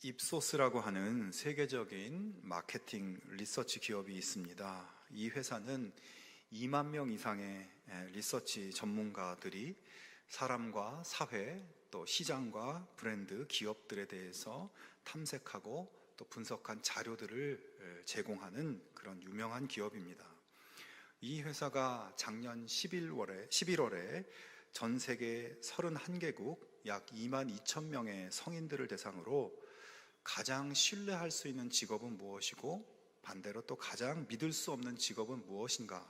입소스라고 하는 세계적인 마케팅 리서치 기업이 있습니다. 이 회사는 2만 명 이상의 리서치 전문가들이 사람과 사회, 또 시장과 브랜드, 기업들에 대해서 탐색하고 또 분석한 자료들을 제공하는 그런 유명한 기업입니다. 이 회사가 작년 11월에 전 세계 31개국 약 2만 2천 명의 성인들을 대상으로 가장 신뢰할 수 있는 직업은 무엇이고 반대로 또 가장 믿을 수 없는 직업은 무엇인가,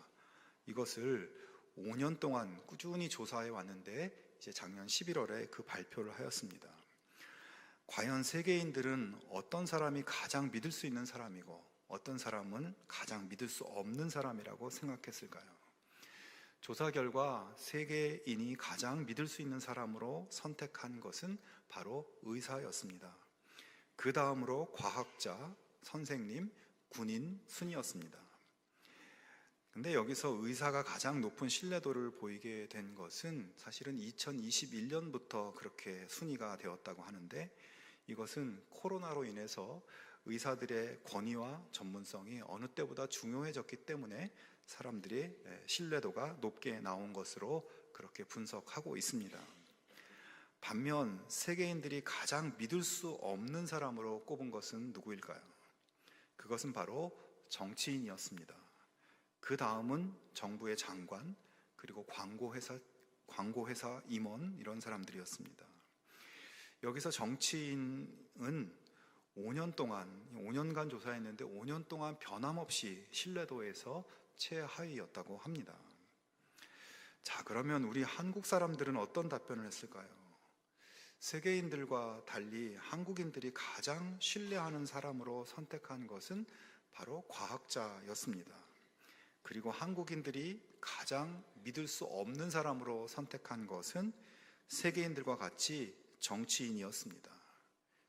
이것을 5년 동안 꾸준히 조사해 왔는데 이제 작년 11월에 그 발표를 하였습니다. 과연 세계인들은 어떤 사람이 가장 믿을 수 있는 사람이고 어떤 사람은 가장 믿을 수 없는 사람이라고 생각했을까요? 조사 결과 세계인이 가장 믿을 수 있는 사람으로 선택한 것은 바로 의사였습니다. 그 다음으로 과학자, 선생님, 군인 순이었습니다. 근데 여기서 의사가 가장 높은 신뢰도를 보이게 된 것은 사실은 2021년부터 그렇게 순위가 되었다고 하는데, 이것은 코로나로 인해서 의사들의 권위와 전문성이 어느 때보다 중요해졌기 때문에 사람들의 신뢰도가 높게 나온 것으로 그렇게 분석하고 있습니다. 반면 세계인들이 가장 믿을 수 없는 사람으로 꼽은 것은 누구일까요? 그것은 바로 정치인이었습니다. 그 다음은 정부의 장관, 그리고 광고회사 임원, 이런 사람들이었습니다. 여기서 정치인은 5년간 조사했는데 5년 동안 변함없이 신뢰도에서 최하위였다고 합니다. 자, 그러면 우리 한국 사람들은 어떤 답변을 했을까요? 세계인들과 달리 한국인들이 가장 신뢰하는 사람으로 선택한 것은 바로 과학자였습니다. 그리고 한국인들이 가장 믿을 수 없는 사람으로 선택한 것은 세계인들과 같이 정치인이었습니다.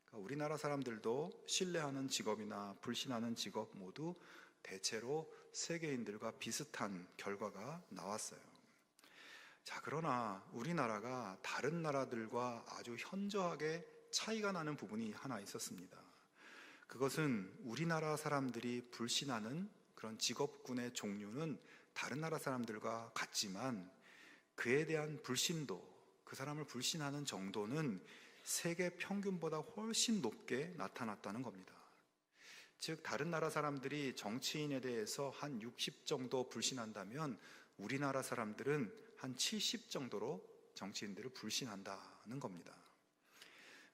그러니까 우리나라 사람들도 신뢰하는 직업이나 불신하는 직업 모두 대체로 세계인들과 비슷한 결과가 나왔어요. 자, 그러나 우리나라가 다른 나라들과 아주 현저하게 차이가 나는 부분이 하나 있었습니다. 그것은 우리나라 사람들이 불신하는 그런 직업군의 종류는 다른 나라 사람들과 같지만 그에 대한 불신도, 그 사람을 불신하는 정도는 세계 평균보다 훨씬 높게 나타났다는 겁니다. 즉, 다른 나라 사람들이 정치인에 대해서 한 60 정도 불신한다면 우리나라 사람들은 한 70 정도로 정치인들을 불신한다는 겁니다.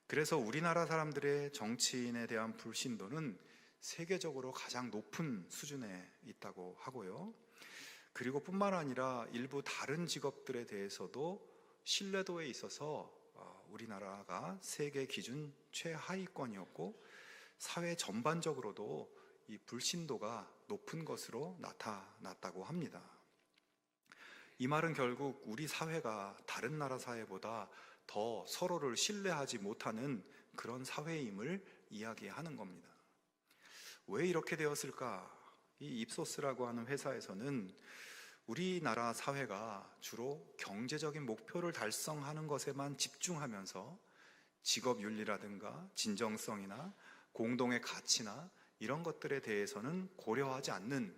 그래서 우리나라 사람들의 정치인에 대한 불신도는 세계적으로 가장 높은 수준에 있다고 하고요. 그리고 뿐만 아니라 일부 다른 직업들에 대해서도 신뢰도에 있어서 우리나라가 세계 기준 최하위권이었고, 사회 전반적으로도 이 불신도가 높은 것으로 나타났다고 합니다. 이 말은 결국 우리 사회가 다른 나라 사회보다 더 서로를 신뢰하지 못하는 그런 사회임을 이야기하는 겁니다. 왜 이렇게 되었을까? 이 입소스라고 하는 회사에서는 우리나라 사회가 주로 경제적인 목표를 달성하는 것에만 집중하면서 직업윤리라든가 진정성이나 공동의 가치나 이런 것들에 대해서는 고려하지 않는,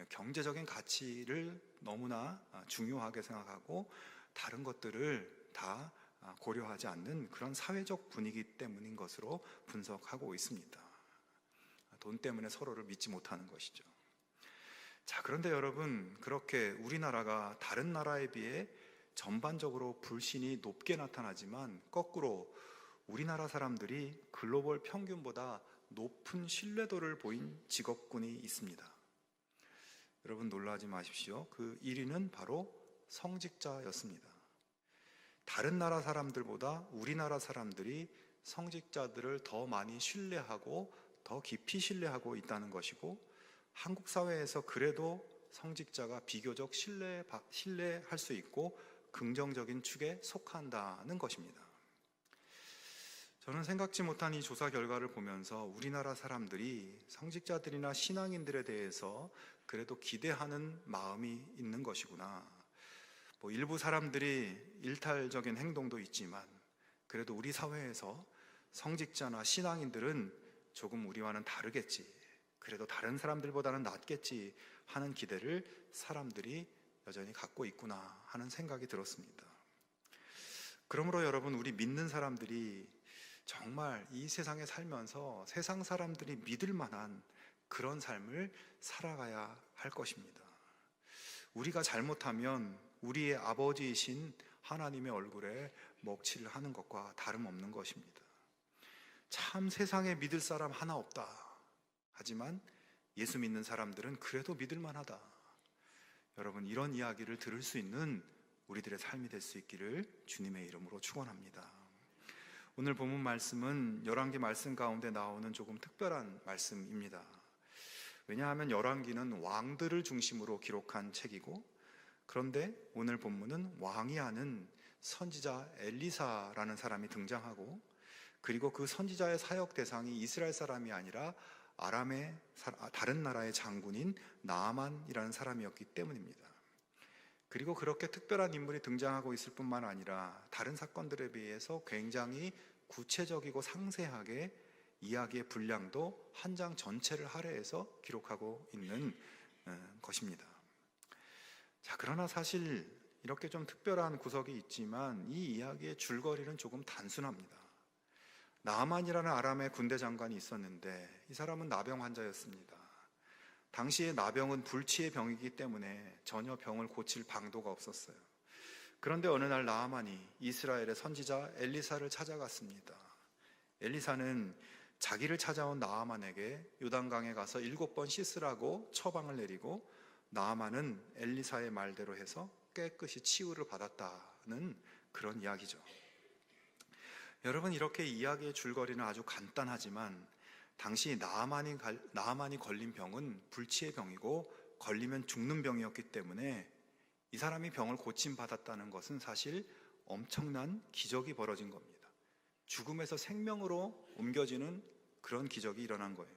경제적인 가치를 너무나 중요하게 생각하고 다른 것들을 다 고려하지 않는 그런 사회적 분위기 때문인 것으로 분석하고 있습니다. 돈 때문에 서로를 믿지 못하는 것이죠. 자, 그런데 여러분, 그렇게 우리나라가 다른 나라에 비해 전반적으로 불신이 높게 나타나지만 거꾸로 우리나라 사람들이 글로벌 평균보다 높은 신뢰도를 보인 직업군이 있습니다. 여러분, 놀라지 마십시오. 그 1위는 바로 성직자였습니다. 다른 나라 사람들보다 우리나라 사람들이 성직자들을 더 많이 신뢰하고 더 깊이 신뢰하고 있다는 것이고, 한국 사회에서 그래도 성직자가 비교적 신뢰할 수 있고 긍정적인 축에 속한다는 것입니다. 저는 생각지 못한 이 조사 결과를 보면서 우리나라 사람들이 성직자들이나 신앙인들에 대해서 그래도 기대하는 마음이 있는 것이구나. 일부 사람들이 일탈적인 행동도 있지만 그래도 우리 사회에서 성직자나 신앙인들은 조금 우리와는 다르겠지, 그래도 다른 사람들보다는 낫겠지 하는 기대를 사람들이 여전히 갖고 있구나 하는 생각이 들었습니다. 그러므로 여러분, 우리 믿는 사람들이 정말 이 세상에 살면서 세상 사람들이 믿을 만한 그런 삶을 살아가야 할 것입니다. 우리가 잘못하면 우리의 아버지이신 하나님의 얼굴에 먹칠을 하는 것과 다름없는 것입니다. 참 세상에 믿을 사람 하나 없다. 하지만 예수 믿는 사람들은 그래도 믿을 만하다. 여러분, 이런 이야기를 들을 수 있는 우리들의 삶이 될 수 있기를 주님의 이름으로 축원합니다. 오늘 본문 말씀은 열왕기 말씀 가운데 나오는 조금 특별한 말씀입니다. 왜냐하면 열왕기는 왕들을 중심으로 기록한 책이고, 그런데 오늘 본문은 왕이 아는 선지자 엘리사라는 사람이 등장하고, 그리고 그 선지자의 사역 대상이 이스라엘 사람이 아니라 아람의 다른 나라의 장군인 나아만이라는 사람이었기 때문입니다. 그리고 그렇게 특별한 인물이 등장하고 있을 뿐만 아니라 다른 사건들에 비해서 굉장히 구체적이고 상세하게 이야기의 분량도 한 장 전체를 할애해서 기록하고 있는 것입니다. 자, 그러나 사실 이렇게 좀 특별한 구석이 있지만 이 이야기의 줄거리는 조금 단순합니다. 나아만이라는 아람의 군대 장관이 있었는데 이 사람은 나병 환자였습니다. 당시에 나병은 불치의 병이기 때문에 전혀 병을 고칠 방도가 없었어요. 그런데 어느 날 나아만이 이스라엘의 선지자 엘리사를 찾아갔습니다. 엘리사는 자기를 찾아온 나아만에게 요단강에 가서 7번 씻으라고 처방을 내리고, 나아만은 엘리사의 말대로 해서 깨끗이 치유를 받았다는 그런 이야기죠. 여러분, 이렇게 이야기의 줄거리는 아주 간단하지만 당시 나아만이 걸린 병은 불치의 병이고 걸리면 죽는 병이었기 때문에 이 사람이 병을 고침받았다는 것은 사실 엄청난 기적이 벌어진 겁니다. 죽음에서 생명으로 옮겨지는 그런 기적이 일어난 거예요.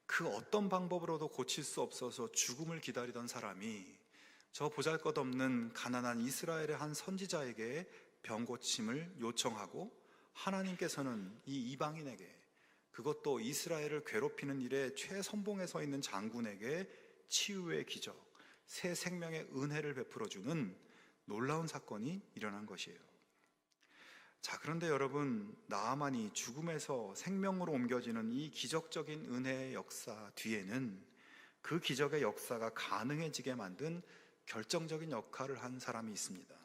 그 어떤 방법으로도 고칠 수 없어서 죽음을 기다리던 사람이 저 보잘것없는 가난한 이스라엘의 한 선지자에게 병 고침을 요청하고, 하나님께서는 이 이방인에게, 그것도 이스라엘을 괴롭히는 일에 최선봉에 서 있는 장군에게 치유의 기적, 새 생명의 은혜를 베풀어주는 놀라운 사건이 일어난 것이에요. 자, 그런데 여러분, 나아만이 죽음에서 생명으로 옮겨지는 이 기적적인 은혜의 역사 뒤에는 그 기적의 역사가 가능해지게 만든 결정적인 역할을 한 사람이 있습니다.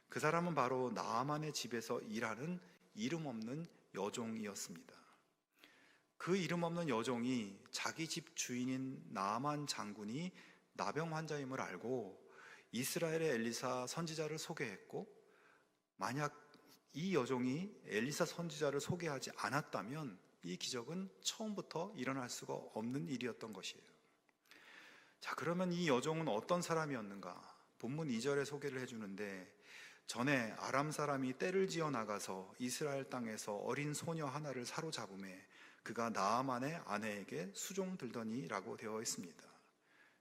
그 사람은 바로 나아만의 집에서 일하는 이름 없는 여종이었습니다. 그 이름 없는 여종이 자기 집 주인인 나아만 장군이 나병 환자임을 알고 이스라엘의 엘리사 선지자를 소개했고, 만약 이 여종이 엘리사 선지자를 소개하지 않았다면 이 기적은 처음부터 일어날 수가 없는 일이었던 것이에요. 자, 그러면 이 여종은 어떤 사람이었는가? 본문 2절에 소개를 해주는데, 전에 아람 사람이 떼를 지어 나가서 이스라엘 땅에서 어린 소녀 하나를 사로잡음에 그가 나아만의 아내에게 수종들더니라고 되어 있습니다.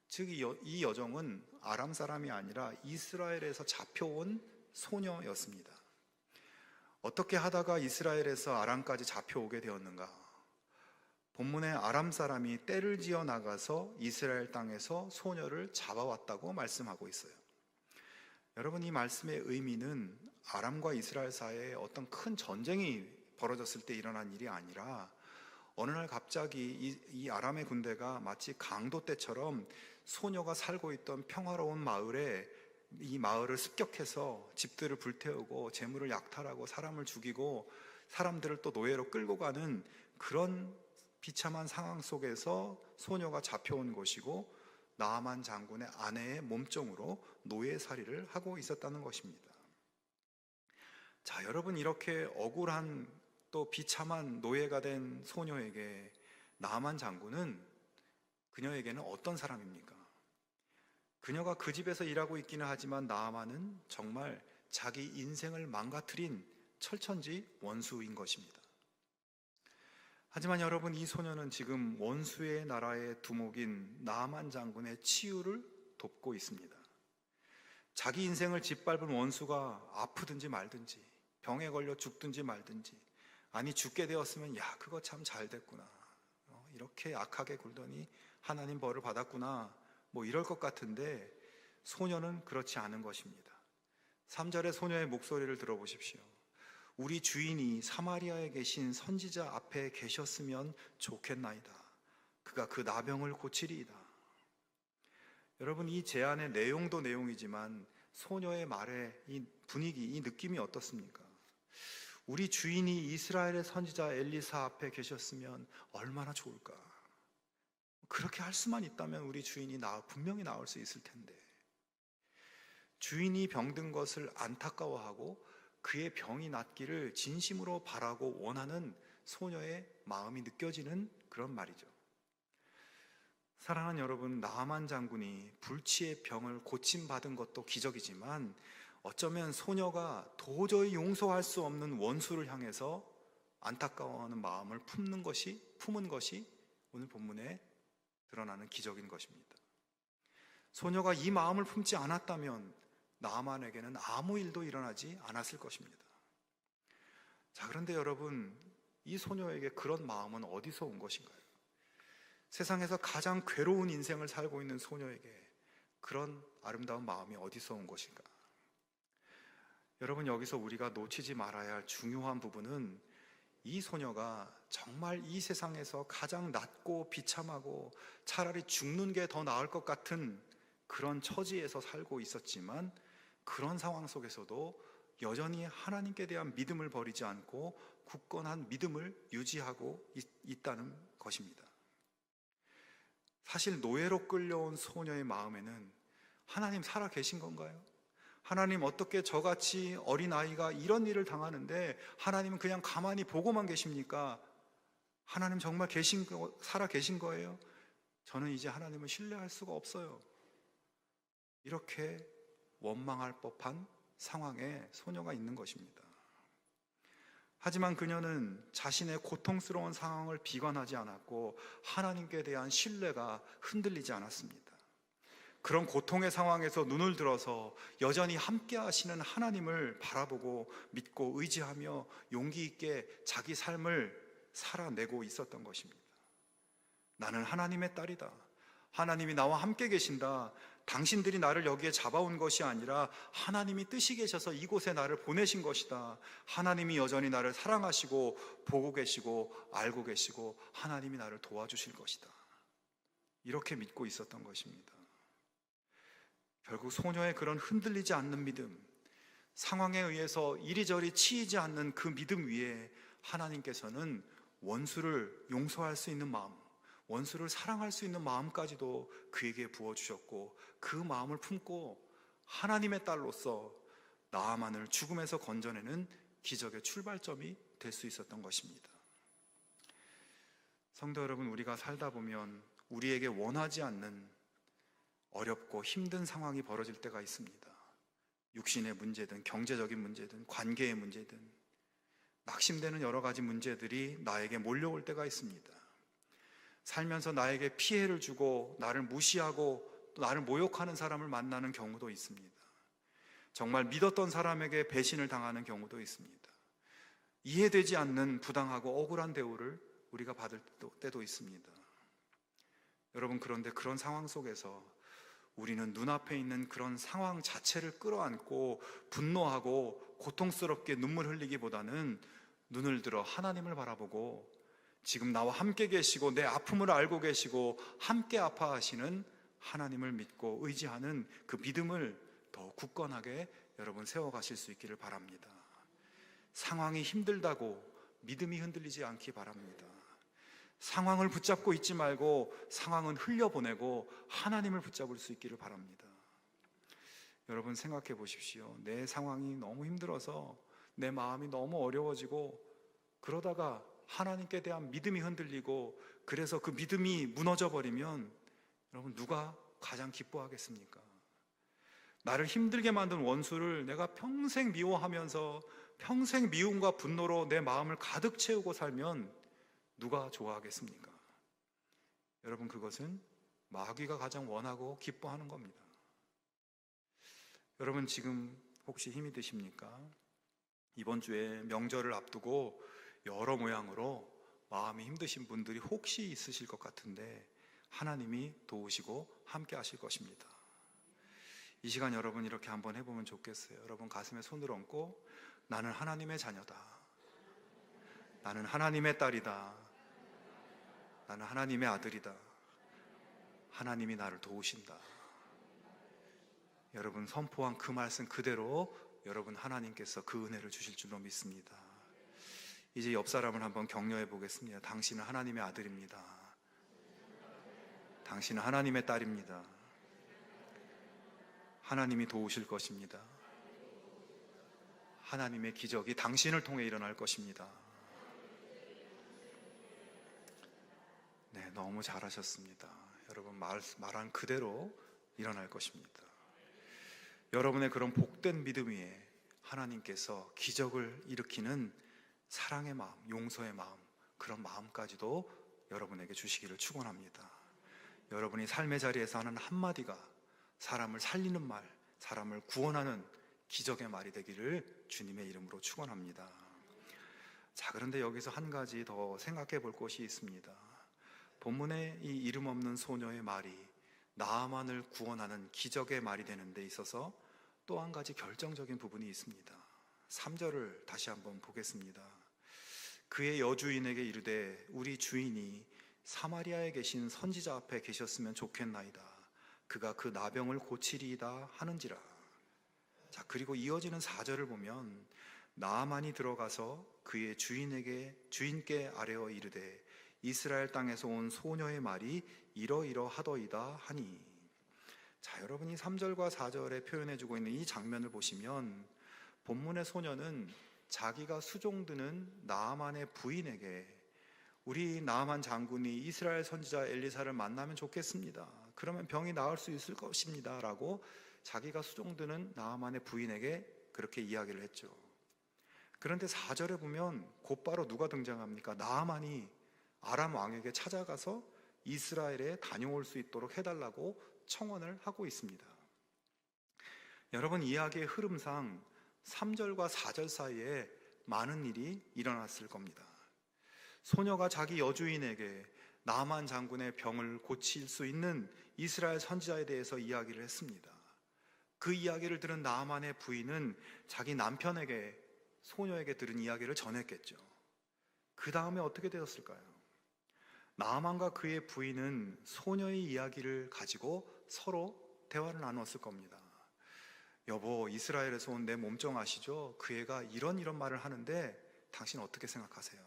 즉 이 여종은 아람 사람이 아니라 이스라엘에서 잡혀온 소녀였습니다. 어떻게 하다가 이스라엘에서 아람까지 잡혀오게 되었는가? 본문에 아람 사람이 떼를 지어 나가서 이스라엘 땅에서 소녀를 잡아왔다고 말씀하고 있어요. 여러분, 이 말씀의 의미는 아람과 이스라엘 사이에 어떤 큰 전쟁이 벌어졌을 때 일어난 일이 아니라, 어느 날 갑자기 이 아람의 군대가 마치 강도 때처럼 소녀가 살고 있던 평화로운 마을에, 이 마을을 습격해서 집들을 불태우고 재물을 약탈하고 사람을 죽이고 사람들을 또 노예로 끌고 가는 그런 비참한 상황 속에서 소녀가 잡혀온 것이고, 나아만 장군의 아내의 몸종으로 노예살이를 하고 있었다는 것입니다. 자, 여러분, 이렇게 억울한 또 비참한 노예가 된 소녀에게 나아만 장군은, 그녀에게는 어떤 사람입니까? 그녀가 그 집에서 일하고 있기는 하지만 나아만은 정말 자기 인생을 망가뜨린 철천지 원수인 것입니다. 하지만 여러분, 이 소녀는 지금 원수의 나라의 두목인 나아만 장군의 치유를 돕고 있습니다. 자기 인생을 짓밟은 원수가 아프든지 말든지, 병에 걸려 죽든지 말든지, 아니 죽게 되었으면 야 그거 참 잘 됐구나, 이렇게 악하게 굴더니 하나님 벌을 받았구나, 뭐 이럴 것 같은데 소녀는 그렇지 않은 것입니다. 3절의 소녀의 목소리를 들어보십시오. 우리 주인이 사마리아에 계신 선지자 앞에 계셨으면 좋겠나이다. 그가 그 나병을 고치리이다. 여러분, 이 제안의 내용도 내용이지만 소녀의 말의 이 분위기, 이 느낌이 어떻습니까? 우리 주인이 이스라엘의 선지자 엘리사 앞에 계셨으면 얼마나 좋을까. 그렇게 할 수만 있다면 우리 주인이 분명히 나올 수 있을 텐데, 주인이 병든 것을 안타까워하고 그의 병이 낫기를 진심으로 바라고 원하는 소녀의 마음이 느껴지는 그런 말이죠. 사랑하는 여러분, 나아만 장군이 불치의 병을 고침받은 것도 기적이지만 어쩌면 소녀가 도저히 용서할 수 없는 원수를 향해서 안타까워하는 마음을 품은 것이 오늘 본문에 드러나는 기적인 것입니다. 소녀가 이 마음을 품지 않았다면 나아만에게는 아무 일도 일어나지 않았을 것입니다. 자, 그런데 여러분, 이 소녀에게 그런 마음은 어디서 온 것인가요? 세상에서 가장 괴로운 인생을 살고 있는 소녀에게 그런 아름다운 마음이 어디서 온 것인가? 여러분, 여기서 우리가 놓치지 말아야 할 중요한 부분은 이 소녀가 정말 이 세상에서 가장 낮고 비참하고 차라리 죽는 게 더 나을 것 같은 그런 처지에서 살고 있었지만, 그런 상황 속에서도 여전히 하나님께 대한 믿음을 버리지 않고 굳건한 믿음을 유지하고 있다는 것입니다. 사실 노예로 끌려온 소녀의 마음에는 하나님 살아 계신 건가요? 하나님, 어떻게 저같이 어린아이가 이런 일을 당하는데 하나님은 그냥 가만히 보고만 계십니까? 하나님 정말 살아 계신 거예요? 저는 이제 하나님을 신뢰할 수가 없어요. 이렇게 원망할 법한 상황에 소녀가 있는 것입니다. 하지만 그녀는 자신의 고통스러운 상황을 비관하지 않았고 하나님께 대한 신뢰가 흔들리지 않았습니다. 그런 고통의 상황에서 눈을 들어서 여전히 함께 하시는 하나님을 바라보고 믿고 의지하며 용기 있게 자기 삶을 살아내고 있었던 것입니다. 나는 하나님의 딸이다. 하나님이 나와 함께 계신다. 당신들이 나를 여기에 잡아온 것이 아니라 하나님이 뜻이 계셔서 이곳에 나를 보내신 것이다. 하나님이 여전히 나를 사랑하시고 보고 계시고 알고 계시고 하나님이 나를 도와주실 것이다. 이렇게 믿고 있었던 것입니다. 결국 소녀의 그런 흔들리지 않는 믿음, 상황에 의해서 이리저리 치이지 않는 그 믿음 위에 하나님께서는 원수를 용서할 수 있는 마음, 원수를 사랑할 수 있는 마음까지도 그에게 부어주셨고, 그 마음을 품고 하나님의 딸로서 나아만을 죽음에서 건져내는 기적의 출발점이 될 수 있었던 것입니다. 성도 여러분, 우리가 살다 보면 우리에게 원하지 않는 어렵고 힘든 상황이 벌어질 때가 있습니다. 육신의 문제든 경제적인 문제든 관계의 문제든 낙심되는 여러 가지 문제들이 나에게 몰려올 때가 있습니다. 살면서 나에게 피해를 주고 나를 무시하고 또 나를 모욕하는 사람을 만나는 경우도 있습니다. 정말 믿었던 사람에게 배신을 당하는 경우도 있습니다. 이해되지 않는 부당하고 억울한 대우를 우리가 받을 때도 있습니다. 여러분, 그런데 그런 상황 속에서 우리는 눈앞에 있는 그런 상황 자체를 끌어안고 분노하고 고통스럽게 눈물 흘리기보다는 눈을 들어 하나님을 바라보고 지금 나와 함께 계시고 내 아픔을 알고 계시고 함께 아파하시는 하나님을 믿고 의지하는 그 믿음을 더 굳건하게 여러분 세워가실 수 있기를 바랍니다. 상황이 힘들다고 믿음이 흔들리지 않기 바랍니다. 상황을 붙잡고 있지 말고 상황은 흘려보내고 하나님을 붙잡을 수 있기를 바랍니다. 여러분, 생각해 보십시오. 내 상황이 너무 힘들어서 내 마음이 너무 어려워지고 그러다가 하나님께 대한 믿음이 흔들리고 그래서 그 믿음이 무너져 버리면 여러분, 누가 가장 기뻐하겠습니까? 나를 힘들게 만든 원수를 내가 평생 미워하면서 평생 미움과 분노로 내 마음을 가득 채우고 살면 누가 좋아하겠습니까? 여러분, 그것은 마귀가 가장 원하고 기뻐하는 겁니다. 여러분, 지금 혹시 힘이 드십니까? 이번 주에 명절을 앞두고 여러 모양으로 마음이 힘드신 분들이 혹시 있으실 것 같은데 하나님이 도우시고 함께 하실 것입니다. 이 시간 여러분 이렇게 한번 해보면 좋겠어요. 여러분 가슴에 손을 얹고 나는 하나님의 자녀다. 나는 하나님의 딸이다. 나는 하나님의 아들이다. 하나님이 나를 도우신다. 여러분 선포한 그 말씀 그대로 여러분 하나님께서 그 은혜를 주실 줄로 믿습니다. 이제 옆 사람을 한번 격려해 보겠습니다. 당신은 하나님의 아들입니다. 당신은 하나님의 딸입니다. 하나님이 도우실 것입니다. 하나님의 기적이 당신을 통해 일어날 것입니다. 네, 너무 잘하셨습니다. 여러분 말한 그대로 일어날 것입니다. 여러분의 그런 복된 믿음 위에 하나님께서 기적을 일으키는 사랑의 마음, 용서의 마음, 그런 마음까지도 여러분에게 주시기를 축원합니다. 여러분이 삶의 자리에서 하는 한마디가 사람을 살리는 말, 사람을 구원하는 기적의 말이 되기를 주님의 이름으로 축원합니다. 자, 그런데 여기서 한 가지 더 생각해 볼 것이 있습니다. 본문의 이 이름 없는 소녀의 말이 나아만을 구원하는 기적의 말이 되는 데 있어서 또 한 가지 결정적인 부분이 있습니다. 3절을 다시 한번 보겠습니다. 그의 여주인에게 이르되 우리 주인이 사마리아에 계신 선지자 앞에 계셨으면 좋겠나이다. 그가 그 나병을 고치리이다 하는지라. 자, 그리고 이어지는 4절을 보면 나아만이 들어가서 그의 주인께 아뢰어 이르되 이스라엘 땅에서 온 소녀의 말이 이러이러하더이다 하니. 자, 여러분이 3절과 4절에 표현해주고 있는 이 장면을 보시면 본문의 소녀는 자기가 수종드는 나아만의 부인에게 우리 나아만 장군이 이스라엘 선지자 엘리사를 만나면 좋겠습니다. 그러면 병이 나을 수 있을 것입니다. 라고 자기가 수종드는 나아만의 부인에게 그렇게 이야기를 했죠. 그런데 4절에 보면 곧바로 누가 등장합니까? 나아만이 아람 왕에게 찾아가서 이스라엘에 다녀올 수 있도록 해달라고 청원을 하고 있습니다. 여러분, 이야기의 흐름상 3절과 4절 사이에 많은 일이 일어났을 겁니다. 소녀가 자기 여주인에게 나아만 장군의 병을 고칠 수 있는 이스라엘 선지자에 대해서 이야기를 했습니다. 그 이야기를 들은 나아만의 부인은 자기 남편에게, 소녀에게 들은 이야기를 전했겠죠. 그 다음에 어떻게 되었을까요? 나아만과 그의 부인은 소녀의 이야기를 가지고 서로 대화를 나눴을 겁니다. 여보, 이스라엘에서 온 내 몸종 아시죠? 그 애가 이런 말을 하는데 당신 어떻게 생각하세요?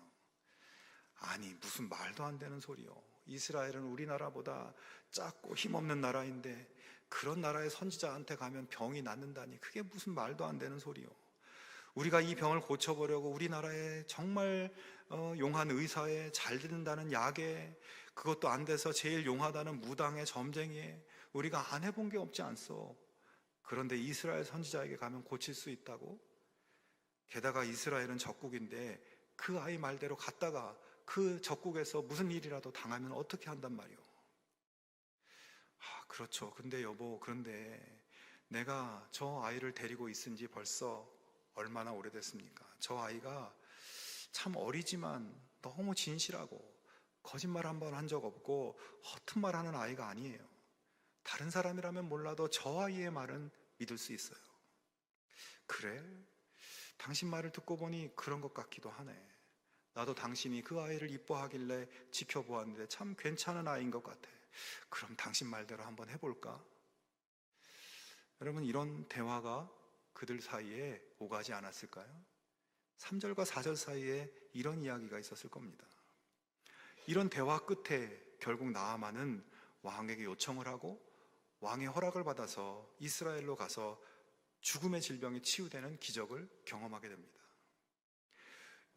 아니, 무슨 말도 안 되는 소리요. 이스라엘은 우리나라보다 작고 힘없는 나라인데 그런 나라의 선지자한테 가면 병이 낫는다니 그게 무슨 말도 안 되는 소리요. 우리가 이 병을 고쳐보려고 우리나라에 정말 용한 의사에 잘 듣는다는 약에, 그것도 안 돼서 제일 용하다는 무당의 점쟁이에 우리가 안 해본 게 없지 않소. 그런데 이스라엘 선지자에게 가면 고칠 수 있다고? 게다가 이스라엘은 적국인데 그 아이 말대로 갔다가 그 적국에서 무슨 일이라도 당하면 어떻게 한단 말이오? 그렇죠. 근데 여보, 그런데 내가 저 아이를 데리고 있은 지 벌써 얼마나 오래됐습니까? 저 아이가 참 어리지만 너무 진실하고 거짓말 한 번 한 적 없고 허튼 말 하는 아이가 아니에요. 다른 사람이라면 몰라도 저 아이의 말은 믿을 수 있어요. 그래? 당신 말을 듣고 보니 그런 것 같기도 하네. 나도 당신이 그 아이를 이뻐하길래 지켜보았는데 참 괜찮은 아이인 것 같아. 그럼 당신 말대로 한번 해볼까? 여러분, 이런 대화가 그들 사이에 오가지 않았을까요? 3절과 4절 사이에 이런 이야기가 있었을 겁니다. 이런 대화 끝에 결국 나아만은 왕에게 요청을 하고 왕의 허락을 받아서 이스라엘로 가서 죽음의 질병이 치유되는 기적을 경험하게 됩니다.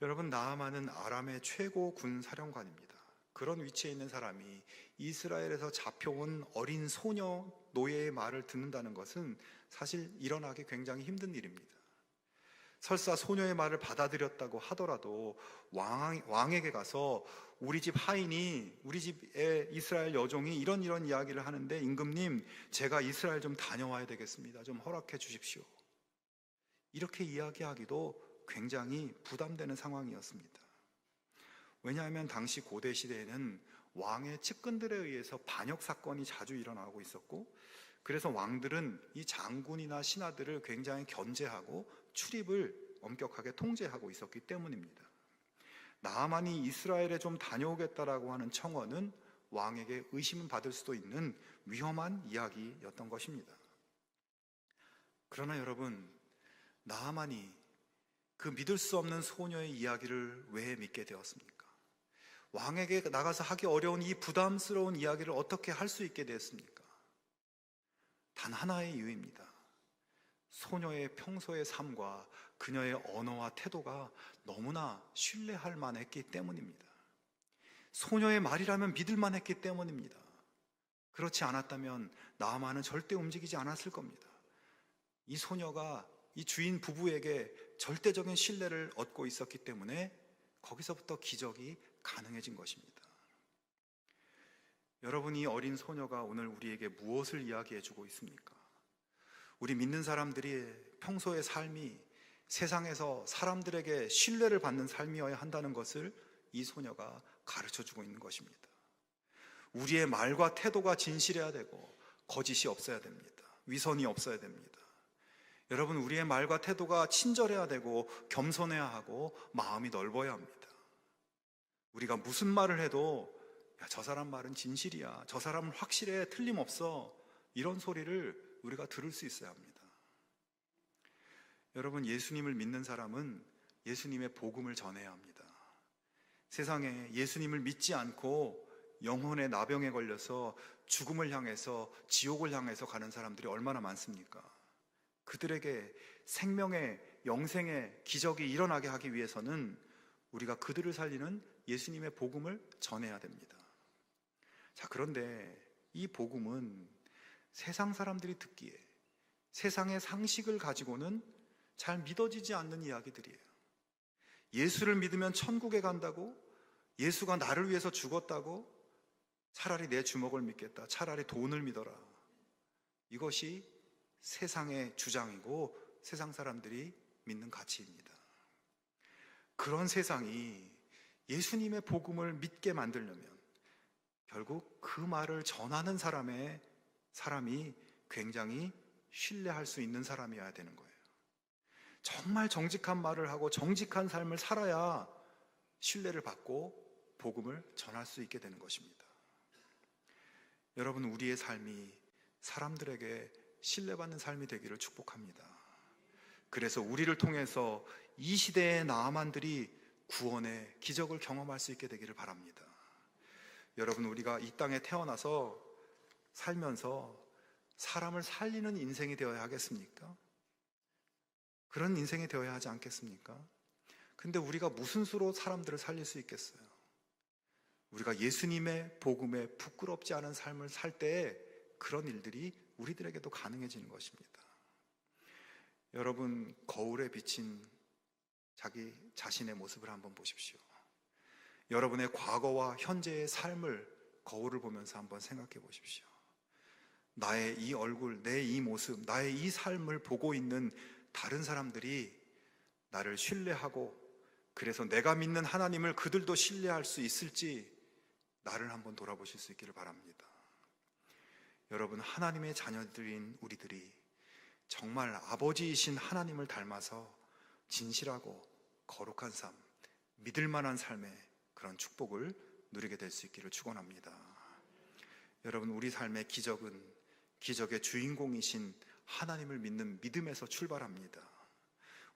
여러분, 나아만은 아람의 최고 군 사령관입니다. 그런 위치에 있는 사람이 이스라엘에서 잡혀온 어린 소녀 노예의 말을 듣는다는 것은 사실 일어나기 굉장히 힘든 일입니다. 설사 소녀의 말을 받아들였다고 하더라도 왕에게 가서 우리 집 하인이, 우리 집의 이스라엘 여종이 이런 이야기를 하는데 임금님, 제가 이스라엘 좀 다녀와야 되겠습니다. 좀 허락해 주십시오. 이렇게 이야기하기도 굉장히 부담되는 상황이었습니다. 왜냐하면 당시 고대 시대에는 왕의 측근들에 의해서 반역 사건이 자주 일어나고 있었고, 그래서 왕들은 이 장군이나 신하들을 굉장히 견제하고 출입을 엄격하게 통제하고 있었기 때문입니다. 나아만이 이스라엘에 좀 다녀오겠다라고 하는 청원은 왕에게 의심을 받을 수도 있는 위험한 이야기였던 것입니다. 그러나 여러분, 나아만이 그 믿을 수 없는 소녀의 이야기를 왜 믿게 되었습니까? 왕에게 나가서 하기 어려운 이 부담스러운 이야기를 어떻게 할 수 있게 되었습니까? 단 하나의 이유입니다. 소녀의 평소의 삶과 그녀의 언어와 태도가 너무나 신뢰할 만했기 때문입니다. 소녀의 말이라면 믿을 만했기 때문입니다. 그렇지 않았다면 나아만은 절대 움직이지 않았을 겁니다. 이 소녀가 이 주인 부부에게 절대적인 신뢰를 얻고 있었기 때문에 거기서부터 기적이 가능해진 것입니다. 여러분, 이 어린 소녀가 오늘 우리에게 무엇을 이야기해 주고 있습니까? 우리 믿는 사람들이 평소의 삶이 세상에서 사람들에게 신뢰를 받는 삶이어야 한다는 것을 이 소녀가 가르쳐 주고 있는 것입니다. 우리의 말과 태도가 진실해야 되고 거짓이 없어야 됩니다. 위선이 없어야 됩니다. 여러분, 우리의 말과 태도가 친절해야 되고 겸손해야 하고 마음이 넓어야 합니다. 우리가 무슨 말을 해도 야, 저 사람 말은 진실이야, 저 사람은 확실해, 틀림없어, 이런 소리를 우리가 들을 수 있어야 합니다. 여러분, 예수님을 믿는 사람은 예수님의 복음을 전해야 합니다. 세상에 예수님을 믿지 않고 영혼의 나병에 걸려서 죽음을 향해서, 지옥을 향해서 가는 사람들이 얼마나 많습니까? 그들에게 생명의, 영생의 기적이 일어나게 하기 위해서는 우리가 그들을 살리는 예수님의 복음을 전해야 됩니다. 자, 그런데 이 복음은 세상 사람들이 듣기에 세상의 상식을 가지고는 잘 믿어지지 않는 이야기들이에요. 예수를 믿으면 천국에 간다고, 예수가 나를 위해서 죽었다고, 차라리 내 주먹을 믿겠다, 차라리 돈을 믿어라. 이것이 세상의 주장이고 세상 사람들이 믿는 가치입니다. 그런 세상이 예수님의 복음을 믿게 만들려면 결국 그 말을 전하는 사람이 굉장히 신뢰할 수 있는 사람이어야 되는 거예요. 정말 정직한 말을 하고 정직한 삶을 살아야 신뢰를 받고 복음을 전할 수 있게 되는 것입니다. 여러분, 우리의 삶이 사람들에게 신뢰받는 삶이 되기를 축복합니다. 그래서 우리를 통해서 이 시대의 나아만들이 구원의 기적을 경험할 수 있게 되기를 바랍니다. 여러분, 우리가 이 땅에 태어나서 살면서 사람을 살리는 인생이 되어야 하겠습니까? 그런 인생이 되어야 하지 않겠습니까? 근데 우리가 무슨 수로 사람들을 살릴 수 있겠어요? 우리가 예수님의 복음에 부끄럽지 않은 삶을 살 때에 그런 일들이 우리들에게도 가능해지는 것입니다. 여러분, 거울에 비친 자기 자신의 모습을 한번 보십시오. 여러분의 과거와 현재의 삶을 거울을 보면서 한번 생각해 보십시오. 나의 이 얼굴, 내 이 모습, 나의 이 삶을 보고 있는 다른 사람들이 나를 신뢰하고, 그래서 내가 믿는 하나님을 그들도 신뢰할 수 있을지 나를 한번 돌아보실 수 있기를 바랍니다. 여러분, 하나님의 자녀들인 우리들이 정말 아버지이신 하나님을 닮아서 진실하고 거룩한 삶, 믿을 만한 삶의 그런 축복을 누리게 될 수 있기를 축원합니다. 여러분, 우리 삶의 기적은 기적의 주인공이신 하나님을 믿는 믿음에서 출발합니다.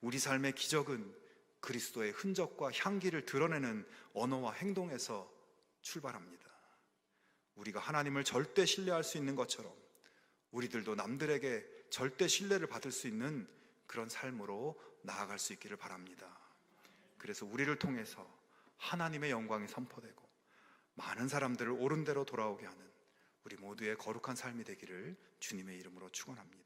우리 삶의 기적은 그리스도의 흔적과 향기를 드러내는 언어와 행동에서 출발합니다. 우리가 하나님을 절대 신뢰할 수 있는 것처럼 우리들도 남들에게 절대 신뢰를 받을 수 있는 그런 삶으로 나아갈 수 있기를 바랍니다. 그래서 우리를 통해서 하나님의 영광이 선포되고 많은 사람들을 옳은 대로 돌아오게 하는 우리 모두의 거룩한 삶이 되기를 주님의 이름으로 축원합니다.